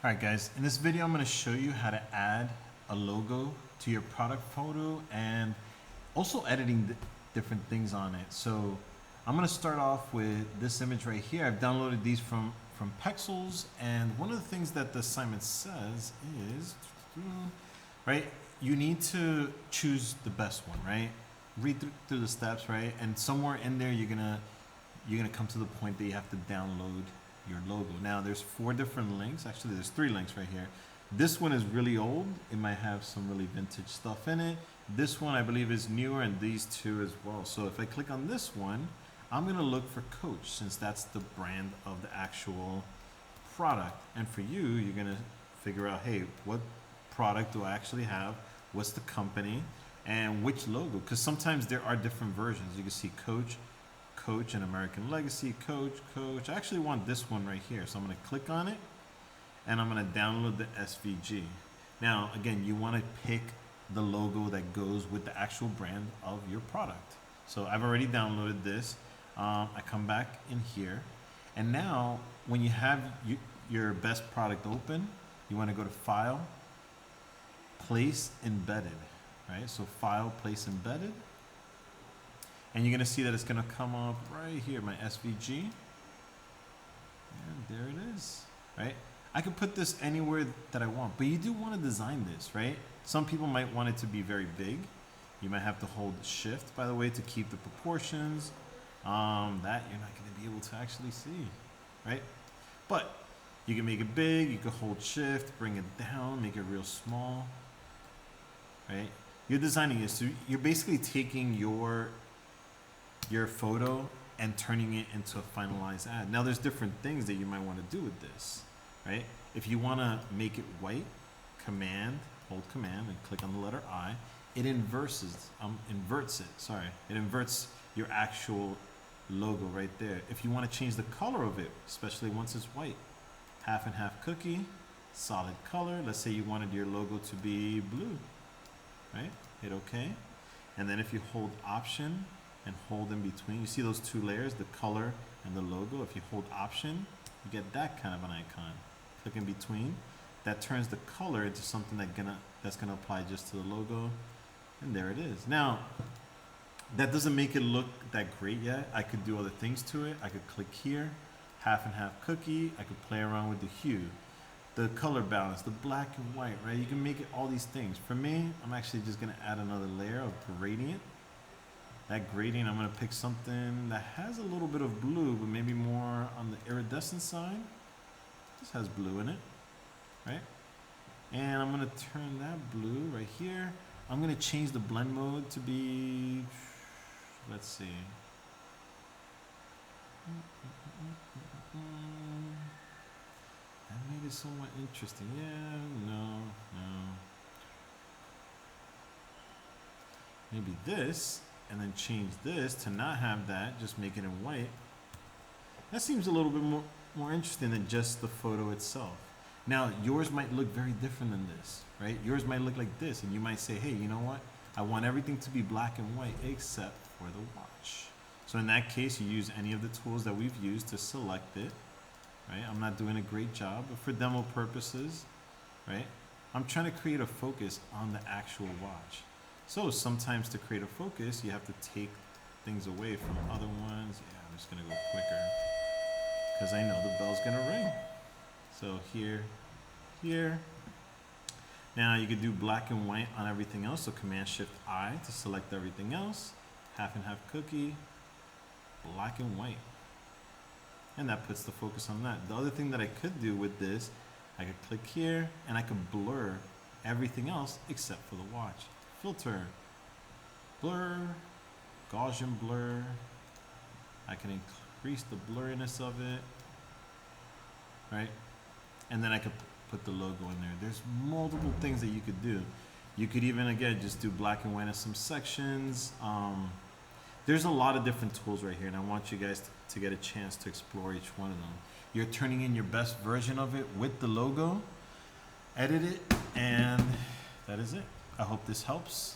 Alright guys, in this video I'm going to show you how to add a logo to your product photo and also editing different things on it. So I'm going to start off with this image right here. I've downloaded these from Pexels, and one of the things that the assignment says is, right, you need to choose the best one, right? Read through the steps, right? And somewhere in there you're gonna come to the point that you have to download your logo. Now there's 4 different links. Actually, there's 3 links right here. This one is really old. It might have some really vintage stuff in it. This one I believe is newer, and these 2 as well. So if I click on this one, I'm gonna look for Coach, since that's the brand of the actual product. And for you, you're gonna figure out, hey, what product do I actually have? What's the company? And which logo? Because sometimes there are different versions. You can see Coach and American Legacy, Coach. I actually want this one right here. So I'm going to click on it and I'm going to download the SVG. Now, again, you want to pick the logo that goes with the actual brand of your product. So I've already downloaded this. I come back in here, and now when you have your best product open, you want to go to File, Place Embedded, right? So File, Place Embedded. And you're going to see that it's going to come up right here, my SVG. And there it is, right? I can put this anywhere that I want, but you do want to design this, right? Some people might want it to be very big. You might have to hold Shift, by the way, to keep the proportions. That you're not going to be able to actually see, right? But you can make it big. You can hold Shift, bring it down, make it real small, right? You're designing it, so you're basically taking your photo and turning it into a finalized ad. Now there's different things that you might want to do with this, right? If you want to make it white, hold command and click on the letter I, it inverts your actual logo right there. If you want to change the color of it, especially once it's white, half and half cookie, solid color. Let's say you wanted your logo to be blue, right? Hit OK. And then if you hold Option and hold in between, you see those 2 layers, the color and the logo. If you hold Option, you get that kind of an icon. Click in between. That turns the color into something that's gonna apply just to the logo, and there it is. Now, that doesn't make it look that great yet. I could do other things to it. I could click here, half and half cookie. I could play around with the hue, the color balance, the black and white, right? You can make it all these things. For me, I'm actually just gonna add another layer of gradient. That gradient, I'm going to pick something that has a little bit of blue, but maybe more on the iridescent side. This has blue in it, right? And I'm going to turn that blue right here. I'm going to change the blend mode to be, let's see. That made it somewhat interesting. Yeah, no. Maybe this. And then change this to not have that, just make it in white. That seems a little bit more interesting than just the photo itself. Now, yours might look very different than this, right? Yours might look like this, and you might say, hey, you know what? I want everything to be black and white except for the watch. So in that case, you use any of the tools that we've used to select it, right? I'm not doing a great job, but for demo purposes, right? I'm trying to create a focus on the actual watch. So sometimes to create a focus, you have to take things away from other ones. Yeah, I'm just gonna go quicker because I know the bell's gonna ring. So here. Now you could do black and white on everything else. So Command Shift I to select everything else. Half and half cookie, black and white. And that puts the focus on that. The other thing that I could do with this, I could click here and I could blur everything else except for the watch. Filter, blur, Gaussian blur. I can increase the blurriness of it, right? And then I could put the logo in there. There's multiple things that you could do. You could even, again, just do black and white in some sections. There's a lot of different tools right here, and I want you guys to get a chance to explore each one of them. You're turning in your best version of it with the logo, edit it, and that is it. I hope this helps.